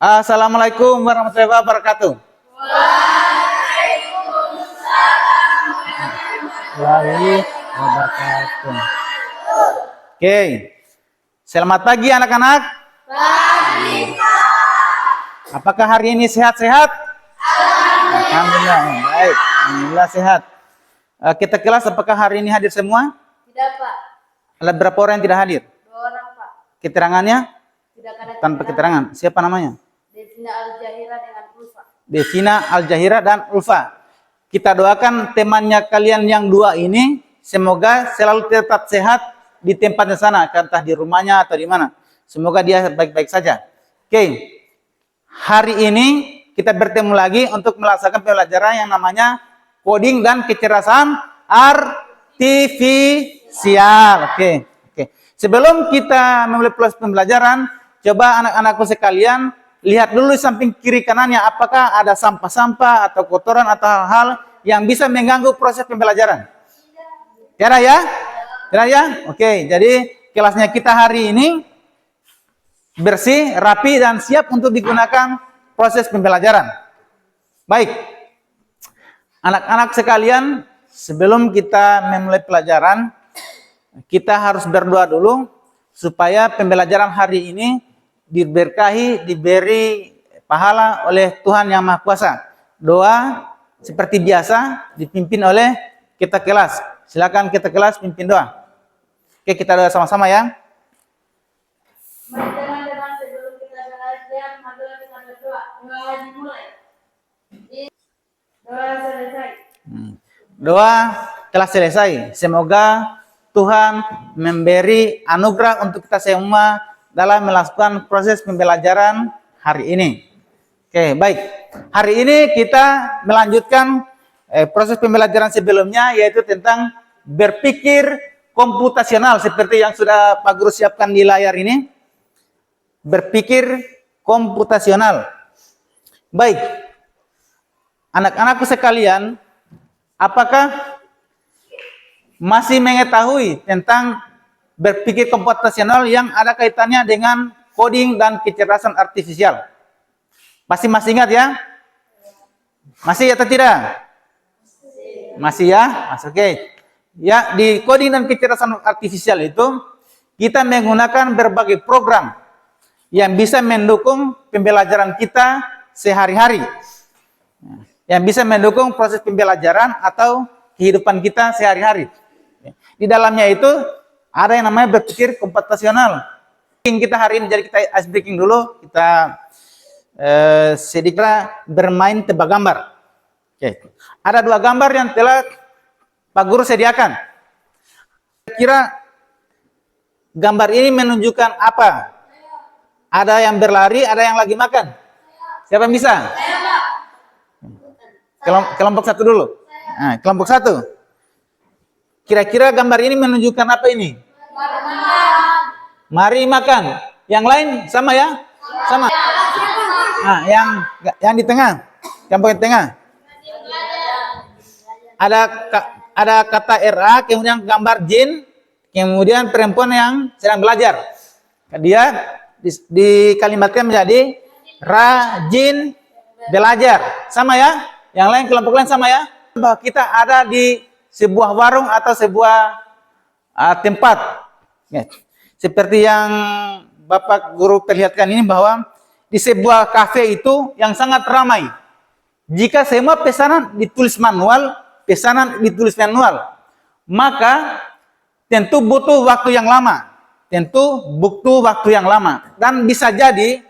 Assalamualaikum warahmatullahi wabarakatuh. Warahmatullahi wabarakatuh. Oke. Selamat pagi anak-anak. Pagi. Apakah hari ini sehat-sehat? Alhamdulillah. Baik. Alhamdulillah sehat. Kita kelas apakah hari ini hadir semua? Tidak, Pak. Ada berapa orang yang tidak hadir? 2 orang, Pak. Keterangannya? Tidak ada Tanpa keterangan. Siapa namanya? Desina Al-Jahira dengan Ulfa. Desina Al-Jahira dan Ulfa. Kita doakan temannya kalian yang 2 ini semoga selalu tetap sehat di tempatnya sana, entah di rumahnya atau di mana. Semoga dia baik-baik saja. Oke. Hari ini kita bertemu lagi untuk melaksanakan pembelajaran yang namanya coding dan kecerdasan artifisial. Oke. Sebelum kita memulai proses pembelajaran, coba anak-anakku sekalian lihat dulu samping kiri kanannya apakah ada sampah-sampah atau kotoran atau hal-hal yang bisa mengganggu proses pembelajaran. Tiada ya? Tiada ya? Oke, jadi kelasnya kita hari ini bersih, rapi, dan siap untuk digunakan proses pembelajaran. Baik. Anak-anak sekalian, sebelum kita memulai pelajaran, kita harus berdoa dulu supaya pembelajaran hari ini diberkahi, diberi pahala oleh Tuhan Yang Maha Kuasa. Doa seperti biasa dipimpin oleh kita kelas. Silakan kita kelas pimpin doa. Oke, kita doa sama-sama ya. Mari teman-teman, sebelum kita belajar, marilah kita berdoa. Doa dimulai. Doa selesai. Doa telah selesai. Semoga Tuhan memberi anugerah untuk kita semua dalam melakukan proses pembelajaran hari ini. Oke, baik. Hari ini kita melanjutkan proses pembelajaran sebelumnya, yaitu tentang berpikir komputasional seperti yang sudah Pak Guru siapkan di layar ini. Berpikir komputasional. Baik. Anak-anakku sekalian, apakah masih mengetahui tentang berpikir komputasional yang ada kaitannya dengan coding dan kecerdasan artifisial? Masih ingat ya? Masih atau tidak? Masih ya? Oke. Ya, di coding dan kecerdasan artifisial itu kita menggunakan berbagai program yang bisa mendukung pembelajaran kita sehari-hari. Yang bisa mendukung proses pembelajaran atau kehidupan kita sehari-hari. Di dalamnya itu ada yang namanya berpikir komputasional. Kita hari ini, jadi kita ice breaking dulu. Kita sedikit bermain tebak gambar. Oke. Ada 2 gambar yang telah Pak Guru sediakan. Kira gambar ini menunjukkan apa? Ada yang berlari, ada yang lagi makan. Siapa yang bisa? Kelompok 1 dulu. Nah, kelompok 1. Kira-kira gambar ini menunjukkan apa ini? Mari makan. Yang lain sama ya? Sama. Nah, yang di tengah. Kelompok di tengah. Ada kata RA, kemudian gambar jin, kemudian perempuan yang sedang belajar. Dia dikalimatkan menjadi rajin belajar. Sama ya? Yang lain, kelompok lain sama ya? Bahwa kita ada di sebuah warung atau sebuah tempat. Ya. Seperti yang Bapak Guru perlihatkan ini, bahwa di sebuah kafe itu yang sangat ramai. Jika semua pesanan ditulis manual, maka tentu butuh waktu yang lama. Dan bisa jadi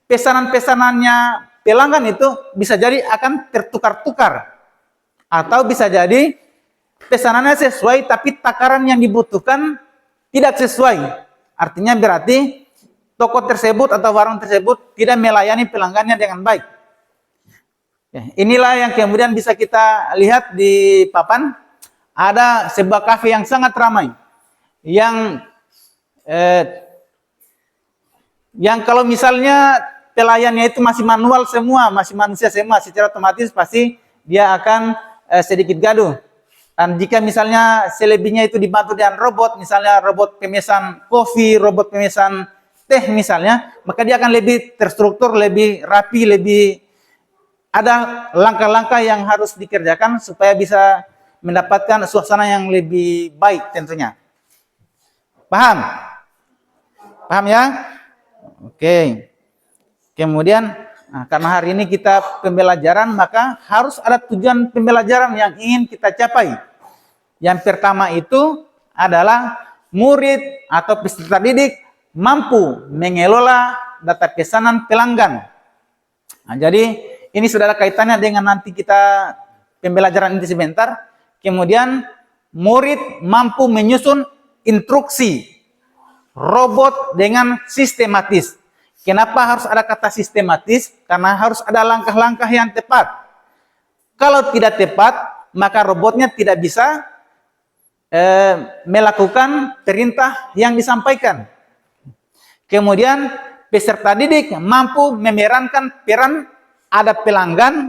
pesanan-pesanannya pelanggan itu bisa jadi akan tertukar-tukar. Atau bisa jadi pesanannya sesuai tapi takaran yang dibutuhkan tidak sesuai. Artinya berarti toko tersebut atau warung tersebut tidak melayani pelanggannya dengan baik. Ya, inilah yang kemudian bisa kita lihat di papan. Ada sebuah kafe yang sangat ramai. Yang kalau misalnya pelayannya itu masih manual semua, masih manusia semua, secara otomatis pasti dia akan sedikit gaduh. Dan jika misalnya selebihnya itu dibantu dengan robot, misalnya robot pemesan kopi, robot pemesan teh misalnya, maka dia akan lebih terstruktur, lebih rapi, lebih ada langkah-langkah yang harus dikerjakan supaya bisa mendapatkan suasana yang lebih baik tentunya. Paham? Paham ya? Oke. Kemudian, karena hari ini kita pembelajaran, maka harus ada tujuan pembelajaran yang ingin kita capai. Yang pertama itu adalah murid atau peserta didik mampu mengelola data pesanan pelanggan. Nah, jadi ini sudah ada kaitannya dengan nanti kita pembelajaran ini sebentar. Kemudian murid mampu menyusun instruksi robot dengan sistematis. Kenapa harus ada kata sistematis? Karena harus ada langkah-langkah yang tepat. Kalau tidak tepat, maka robotnya tidak bisa melakukan perintah yang disampaikan. Kemudian peserta didik mampu memerankan peran ada pelanggan,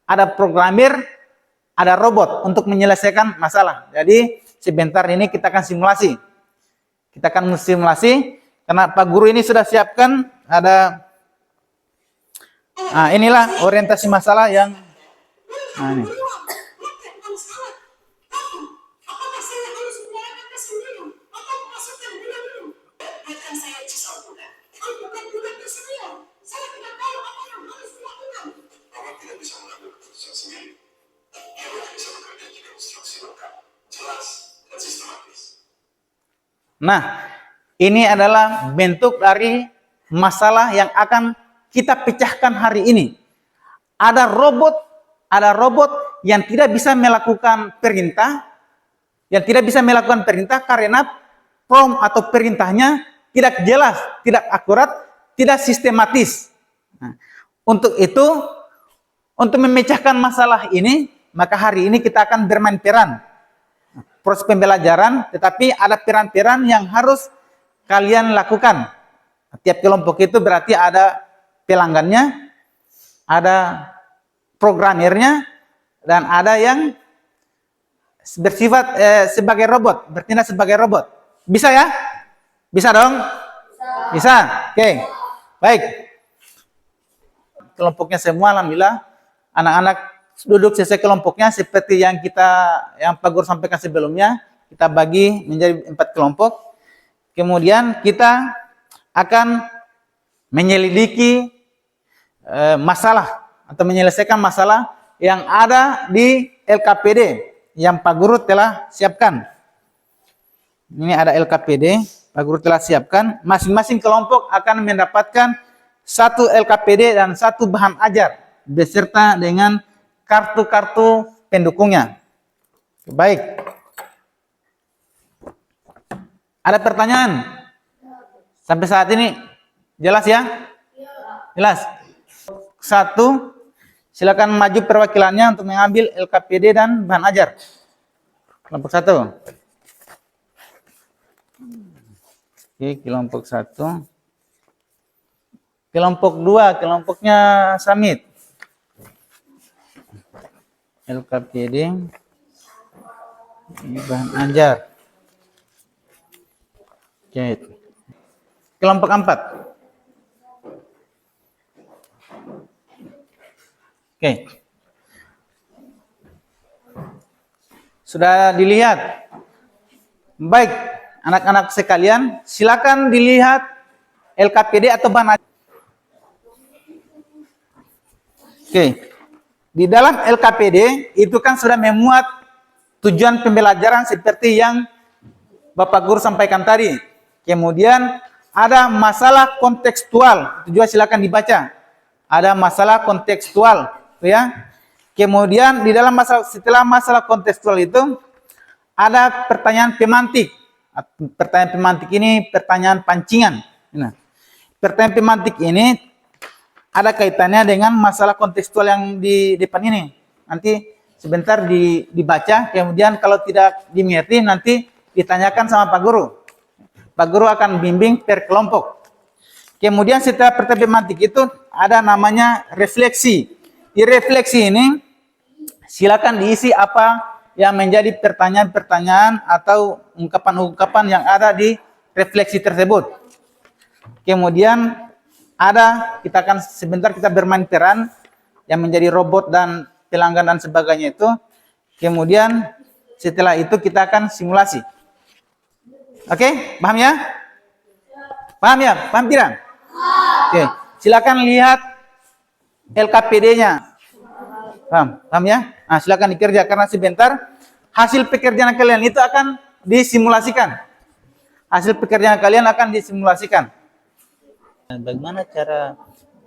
ada programmer, ada robot untuk menyelesaikan masalah. Jadi sebentar ini kita akan simulasi. Kita akan simulasi karena Pak Guru ini sudah siapkan ada inilah orientasi masalah yang ini. Nah, ini adalah bentuk dari masalah yang akan kita pecahkan hari ini. Ada robot yang tidak bisa melakukan perintah, karena prompt atau perintahnya tidak jelas, tidak akurat, tidak sistematis. Nah, untuk itu, untuk memecahkan masalah ini, maka hari ini kita akan bermain peran. Proses pembelajaran, tetapi ada peran-peran yang harus kalian lakukan. Tiap kelompok itu berarti ada pelanggannya, ada programmernya, dan ada yang bersifat sebagai robot, bertindak sebagai robot. Bisa ya? Bisa dong? Bisa. Oke. Baik. Kelompoknya semua, alhamdulillah, anak-anak duduk sesuai kelompoknya seperti yang Pak Guru sampaikan sebelumnya. Kita bagi menjadi 4 kelompok. Kemudian kita akan menyelidiki masalah atau menyelesaikan masalah yang ada di LKPD yang Pak Guru telah siapkan. Ini ada LKPD, Pak Guru telah siapkan. Masing-masing kelompok akan mendapatkan 1 LKPD dan 1 bahan ajar beserta dengan kartu-kartu pendukungnya. Baik. Ada pertanyaan? Sampai saat ini jelas ya? Jelas. 1, silakan maju perwakilannya untuk mengambil LKPD dan bahan ajar. Kelompok 1. Oke, kelompok 1. Kelompok 2, kelompoknya Samit. LKPD, bahan ajar. Oke. Kelompok 4. Oke. Sudah dilihat? Baik, anak-anak sekalian, silakan dilihat LKPD atau bahan ajar. Oke. Di dalam LKPD itu kan sudah memuat tujuan pembelajaran seperti yang Bapak Guru sampaikan tadi. Kemudian ada masalah kontekstual, itu juga silakan dibaca. Ada masalah kontekstual, ya. Kemudian di dalam setelah masalah kontekstual itu ada pertanyaan pemantik. Pertanyaan pemantik ini pertanyaan pancingan. Nah, pertanyaan pemantik ini ada kaitannya dengan masalah kontekstual yang di depan ini. Nanti sebentar dibaca, kemudian kalau tidak dimengerti nanti ditanyakan sama Pak Guru. Pak Guru akan bimbing per kelompok. Kemudian setelah pertanyaan pemantik itu ada namanya refleksi. Di refleksi ini silakan diisi apa yang menjadi pertanyaan-pertanyaan atau ungkapan-ungkapan yang ada di refleksi tersebut. Kemudian kita akan sebentar kita bermain peran yang menjadi robot dan pelanggan dan sebagainya itu. Kemudian setelah itu kita akan simulasi. Oke, paham ya? Paham ya? Paham tidak? Oke, silakan lihat LKPD-nya. Paham? Paham ya? Nah, silakan dikerja karena sebentar hasil pekerjaan kalian itu akan disimulasikan. Hasil pekerjaan kalian akan disimulasikan. Bagaimana cara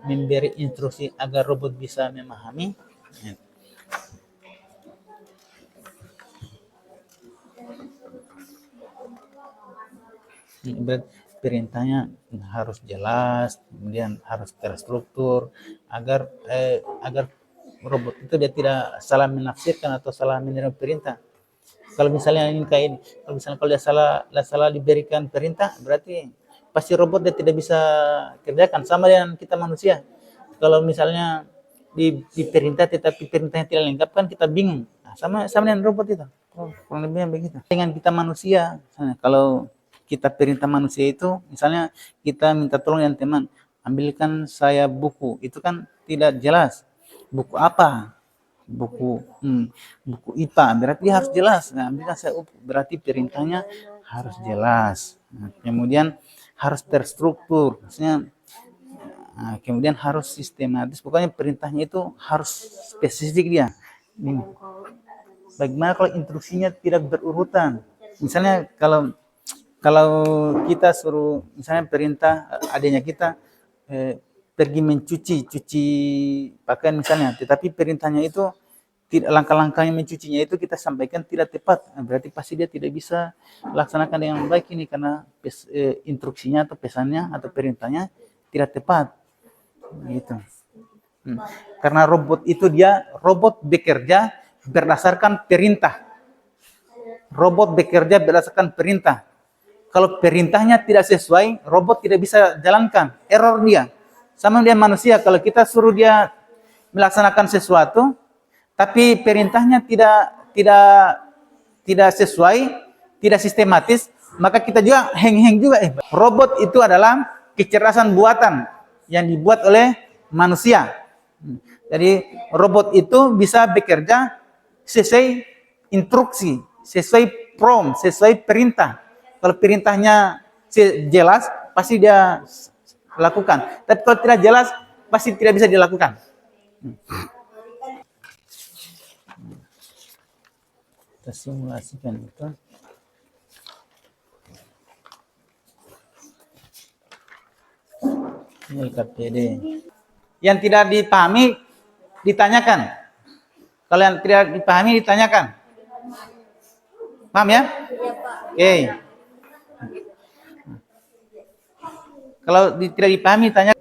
memberi instruksi agar robot bisa memahami? Perintahnya harus jelas, kemudian harus terstruktur agar robot itu dia tidak salah menafsirkan atau salah menerima perintah. Kalau misalnya ini kayak ini, kalau dia salah diberikan perintah, berarti pasti robot dia tidak bisa kerjakan. Sama dengan kita manusia. Kalau misalnya diperintah tetapi perintahnya tidak lengkap kan kita bingung. Nah, sama dengan robot itu. Kurang lebihnya begitu. Dengan kita manusia, kalau kita perintah manusia itu, misalnya kita minta tolong yang teman, ambilkan saya buku, itu kan tidak jelas. Buku apa? Buku IPA, berarti dia harus jelas. Nah, ambilkan saya buku, berarti perintahnya harus jelas. Nah, kemudian harus terstruktur, maksudnya kemudian harus sistematis. Pokoknya perintahnya itu harus spesifik dia. Bagaimana kalau instruksinya tidak berurutan? Misalnya kalau kita suruh, misalnya perintah adanya kita pergi cuci pakaian misalnya, tetapi perintahnya itu tidak, langkah-langkahnya mencucinya itu kita sampaikan tidak tepat, berarti pasti dia tidak bisa laksanakan dengan baik ini karena instruksinya atau pesannya atau perintahnya tidak tepat, gitu. Karena robot itu robot bekerja berdasarkan perintah. Robot bekerja berdasarkan perintah. Kalau perintahnya tidak sesuai, robot tidak bisa jalankan, error dia. Sama dengan manusia, kalau kita suruh dia melaksanakan sesuatu, tapi perintahnya tidak sesuai, tidak sistematis, maka kita juga heng-heng juga. Robot itu adalah kecerdasan buatan yang dibuat oleh manusia. Jadi robot itu bisa bekerja sesuai instruksi, sesuai prompt, sesuai perintah. Kalau perintahnya jelas, pasti dia lakukan. Tapi kalau tidak jelas, pasti tidak bisa dilakukan. Kita simulasikan itu. Ini LKPD. Yang tidak dipahami, ditanyakan. Kalau yang tidak dipahami, ditanyakan. Paham ya? Oke. Kalau tidak dipahami, tanya.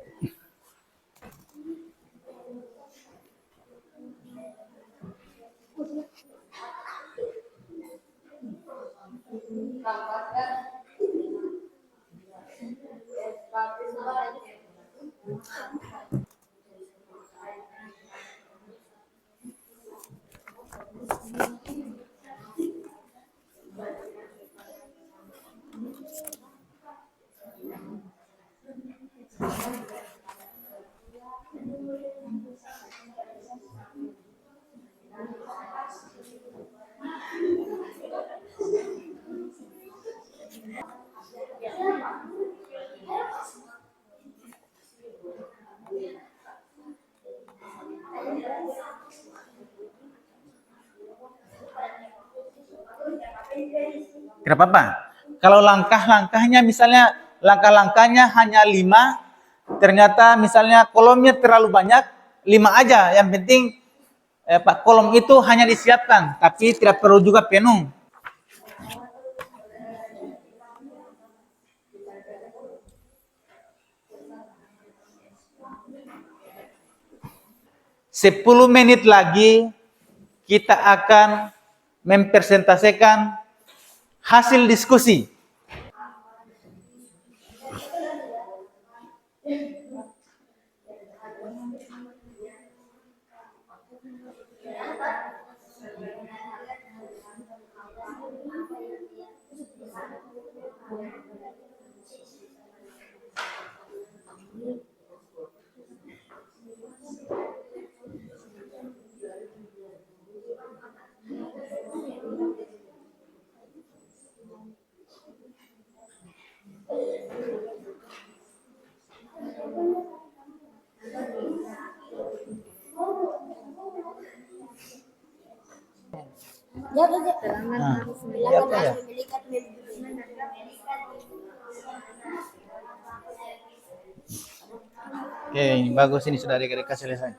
Tidak apa-apa. Kalau langkah-langkahnya misalnya langkah-langkahnya hanya 5, ternyata misalnya kolomnya terlalu banyak, 5 aja. Yang penting kolom itu hanya disiapkan, tapi tidak perlu juga penuh. Sepuluh menit lagi kita akan mempresentasikan hasil diskusi. Nah, lihat aja. Oke, ini bagus, ini sudah dikasih selesai.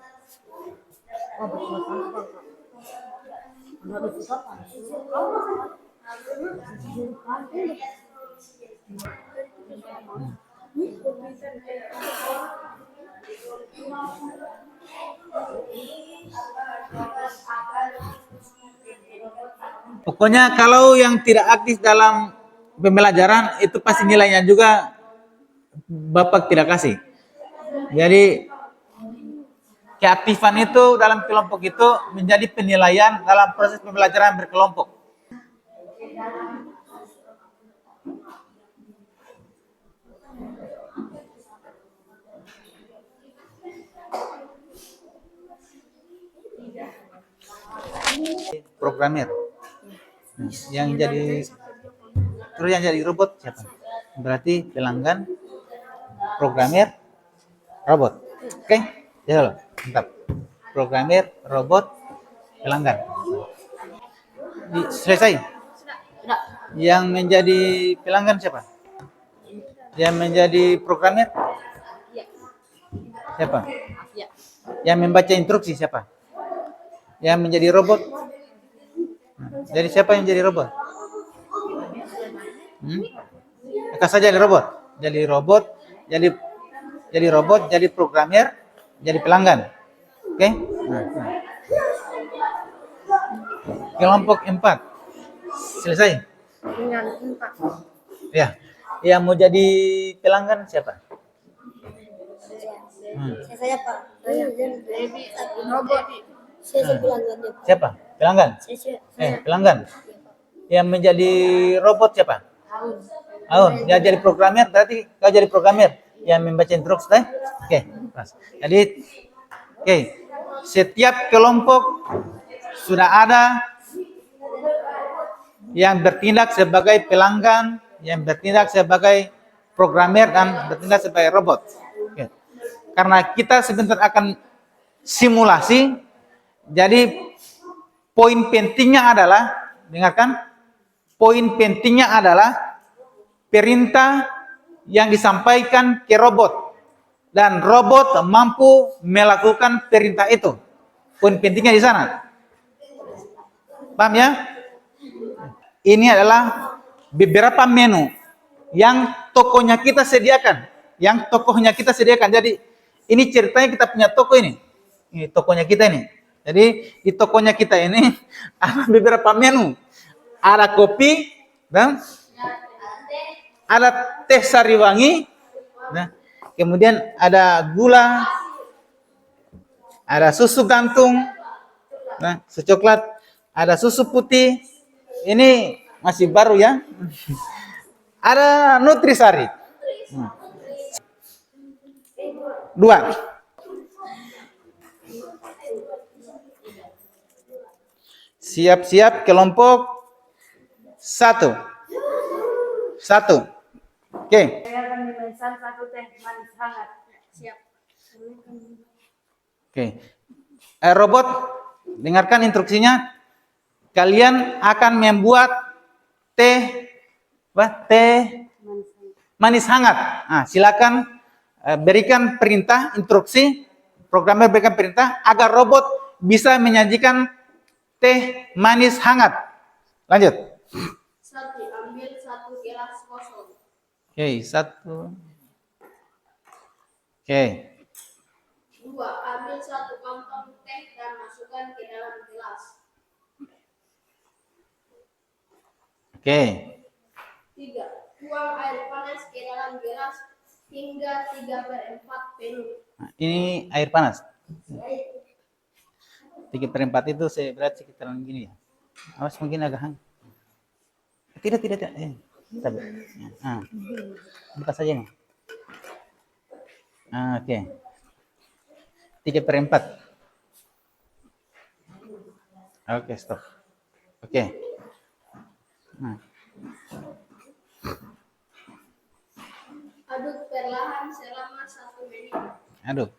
Pokoknya kalau yang tidak aktif dalam pembelajaran itu pasti nilainya juga Bapak tidak kasih. Jadi keaktifan itu dalam kelompok itu menjadi penilaian dalam proses pembelajaran berkelompok. Programmer. Yang jadi robot siapa? Berarti pelanggan, programmer, robot. Oke? Ya loh, mantap. Programmer, robot, pelanggan. Selesai. Yang menjadi pelanggan siapa? Yang menjadi programmer? Siapa? Yang membaca instruksi siapa? Yang menjadi robot? Jadi siapa yang jadi robot? Apa saja jadi robot? Jadi robot, jadi robot, jadi programmer, jadi pelanggan. Oke? Kelompok 4. Selesai? Ya. Yang mau jadi pelanggan siapa? Saya Pak. Robot. Saya pelanggan. Siapa? Pelanggan? Pelanggan. Yang menjadi robot siapa? Aun. Yang jadi programmer berarti kau jadi programmer yang membaca instruksi. Oke. Jadi setiap kelompok sudah ada yang bertindak sebagai pelanggan, yang bertindak sebagai programmer dan bertindak sebagai robot. Oke. Karena kita sebentar akan simulasi, jadi poin pentingnya adalah, dengarkan, poin pentingnya adalah perintah yang disampaikan ke robot dan robot mampu melakukan perintah itu. Poin pentingnya di sana. Paham ya? Ini adalah beberapa menu yang tokonya kita sediakan. Jadi ini ceritanya kita punya toko ini. Ini tokonya kita ini. Jadi di tokonya kita ini ada beberapa menu. Ada kopi dan ada teh sariwangi. Nah, kemudian ada gula, ada susu gantung, nah, susu coklat, ada susu putih. Ini masih baru ya. Ada nutrisari. 2. Siap-siap kelompok 1. Oke. Saya akan memesan 1 teh manis hangat. Siap. Oke. Robot, dengarkan instruksinya. Kalian akan membuat teh manis hangat. Nah, silakan berikan perintah, instruksi, programmer berikan perintah agar robot bisa menyajikan teh manis hangat. Lanjut. 1. Ambil 1 gelas kosong. Oke, 1. Oke. 2. Ambil 1 kantong teh dan masukkan ke dalam gelas. Oke. 3. Tuang air panas ke dalam gelas hingga 3/4 penuh. Nah, ini air panas. 3/4 itu berarti sekitaran gini ya. Awas mungkin agak hangat. Tidak. Buka saja nih. Oke. 3/4. Oke, stop. Oke. Nah. Aduk perlahan selama 1 menit. Aduk.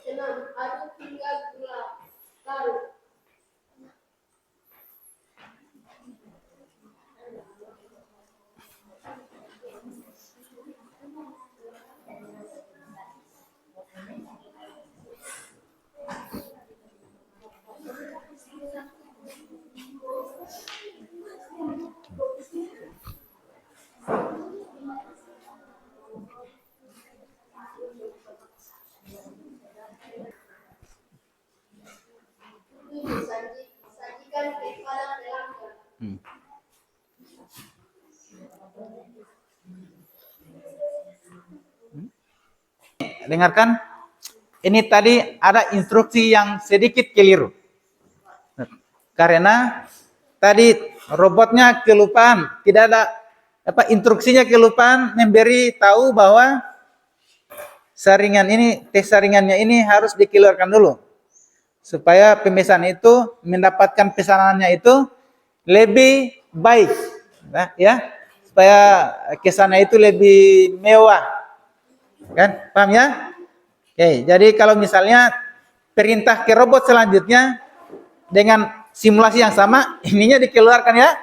Enam, aduk hingga gula larut. Sajikan kepada pelanggan. Hmm. Dengarkan, ini tadi ada instruksi yang sedikit keliru. Karena tadi robotnya kelupaan, tidak ada instruksinya kelupaan memberi tahu bahwa saringan ini, tes saringannya ini harus dikeluarkan dulu supaya pemesan itu mendapatkan pesanannya itu lebih baik, nah, ya, supaya kesannya itu lebih mewah, kan? Paham ya? Oke, jadi kalau misalnya perintah ke robot selanjutnya dengan simulasi yang sama, ininya dikeluarkan ya,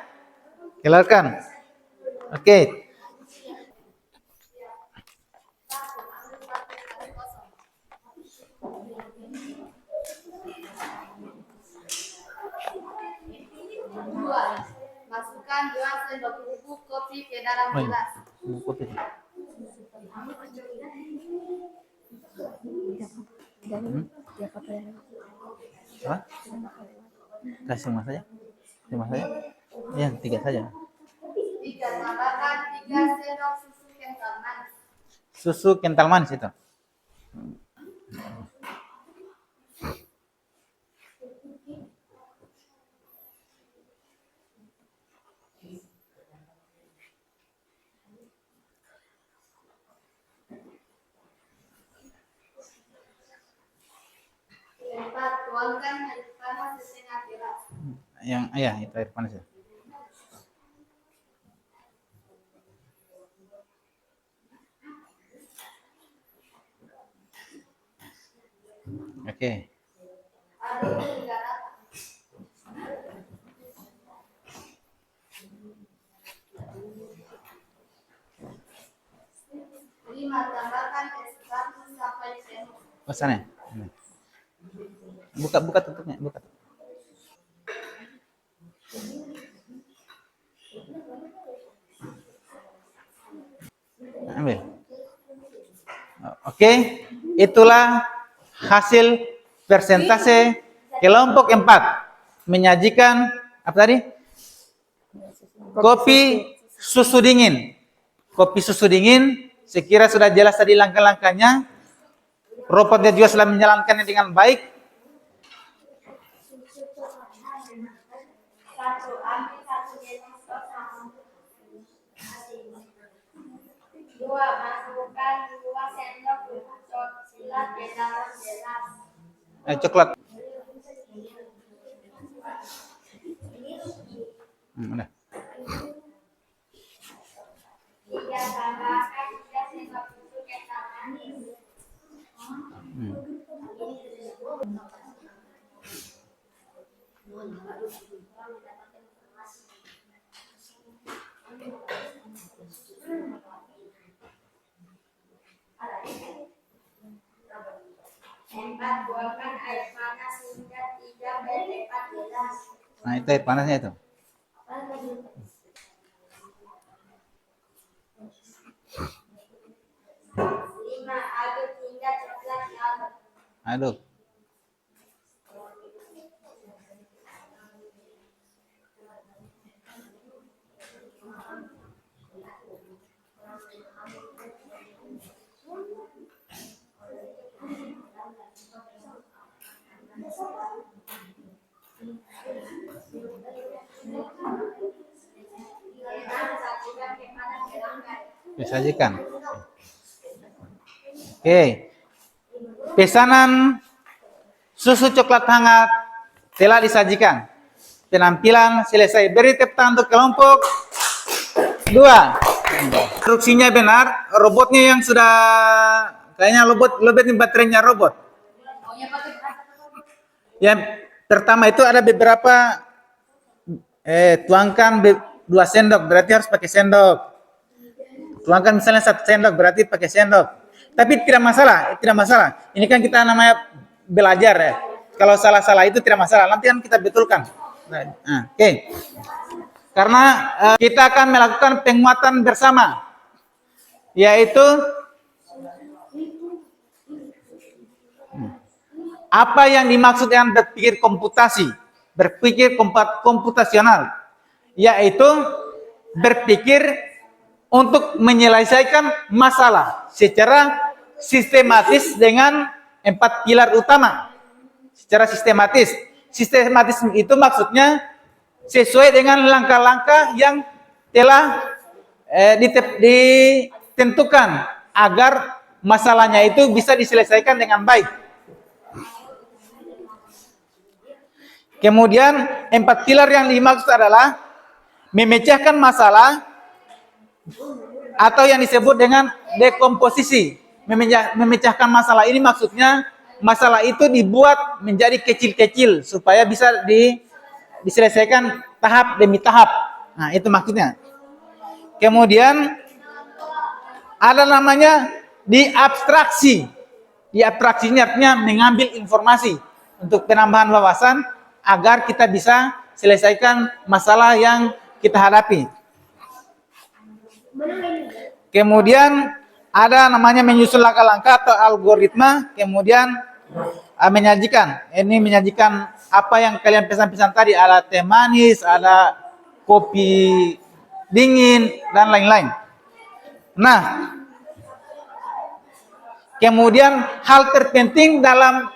keluarkan. Oke. Dua, masukkan 2 sendok bubuk kopi ke dalam gelas. Apa? Kasih mas saja. Lima saja. Ya, 3 saja. 3, tambahkan 3 sendok susu kental manis. Susu kental manis itu. Keempat, tuangkan air panas setengah gelas. Yang ya, itu air panas ya. Oke. Aduk hingga rata. Lima, tambahkan es batu sampai penuh. Oh, sana. Ini. Buka tutupnya, buka. Ambil. Oke, itulah hasil persentase kelompok 4 menyajikan apa tadi? Kopi susu dingin. Kopi susu dingin, sekira sudah jelas tadi langkah-langkahnya. Robotnya juga sudah menjalankannya dengan baik. 1, ambil 1 jenis otak. 2, masukkan 2 sendok bubuk coklat ke dalam gelas. Coklat. Udah. 3, tambahkan 3 sendok susu kental manis. Empat, buangkan air panas hingga 3/4 gelas. Nah, itu air panasnya itu. Lima, aduk hingga coklat larut. Aduk. Sajikan kepada pelanggan. Disajikan. Oke. Pesanan Susu coklat hangat telah disajikan. Penampilan selesai. Beri tepuk tangan untuk kelompok 2. Instruksinya benar. Robotnya yang sudah kayaknya robot ini baterainya robot. Yang pertama itu ada beberapa tuangkan 2 sendok, berarti harus pakai sendok. Tuangkan misalnya 1 sendok, berarti pakai sendok. Tapi tidak masalah, tidak masalah. Ini kan kita namanya belajar ya. Kalau salah-salah itu tidak masalah, nanti kan kita betulkan. Oke. Karena kita akan melakukan penguatan bersama, yaitu apa yang dimaksud dengan berpikir komputasi, berpikir komputasional, yaitu berpikir untuk menyelesaikan masalah secara sistematis dengan 4 pilar utama. Secara sistematis. Sistematis itu maksudnya sesuai dengan langkah-langkah yang telah ditentukan agar masalahnya itu bisa diselesaikan dengan baik. Kemudian 4 pilar yang dimaksud adalah memecahkan masalah atau yang disebut dengan dekomposisi. Memecahkan masalah ini maksudnya masalah itu dibuat menjadi kecil-kecil supaya bisa diselesaikan tahap demi tahap. Nah, itu maksudnya. Kemudian ada namanya diabstraksi. Diabstraksi ini artinya mengambil informasi untuk penambahan wawasan agar kita bisa selesaikan masalah yang kita hadapi. Kemudian ada namanya menyusun langkah-langkah atau algoritma, kemudian menyajikan. Ini menyajikan apa yang kalian pesan-pesan tadi, ada teh manis, ada kopi dingin, dan lain-lain. Nah, kemudian hal terpenting dalam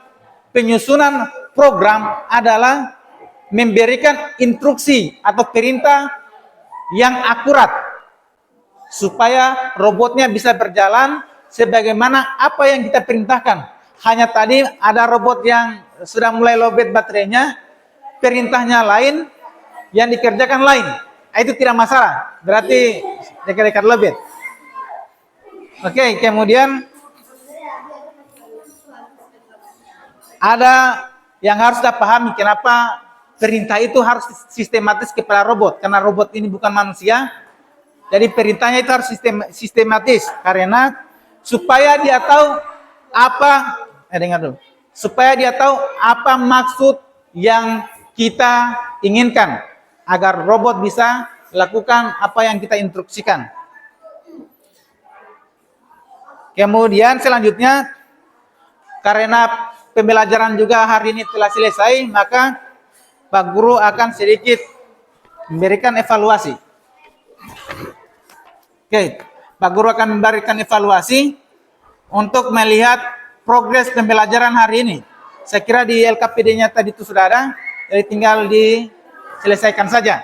penyusunan program adalah memberikan instruksi atau perintah yang akurat supaya robotnya bisa berjalan sebagaimana apa yang kita perintahkan. Hanya tadi ada robot yang sudah mulai lowbat baterainya, perintahnya lain, yang dikerjakan lain. Itu tidak masalah, berarti dekat-dekat lowbat. Oke, kemudian ada yang harus kita pahami kenapa perintah itu harus sistematis kepada robot, karena robot ini bukan manusia. Jadi perintahnya itu harus sistematis karena supaya dia tahu apa supaya dia tahu apa maksud yang kita inginkan agar robot bisa lakukan apa yang kita instruksikan. Kemudian selanjutnya, karena pembelajaran juga hari ini telah selesai, maka Pak Guru akan sedikit memberikan evaluasi. Oke, Pak Guru akan memberikan evaluasi untuk melihat progres pembelajaran hari ini. Saya kira di LKPD-nya tadi itu sudah ada, jadi tinggal diselesaikan saja.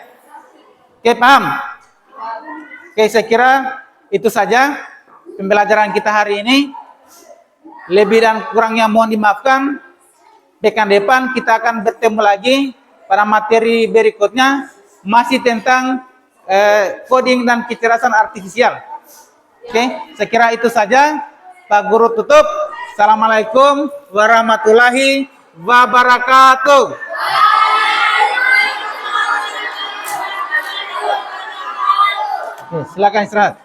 Oke, paham? Oke, saya kira itu saja pembelajaran kita hari ini. Lebih dan kurangnya mohon dimaafkan. Pekan depan kita akan bertemu lagi pada materi berikutnya, masih tentang coding dan kecerdasan artifisial. Oke, saya kira itu saja. Pak Guru tutup. Assalamualaikum warahmatullahi wabarakatuh. Oke, silakan istirahat.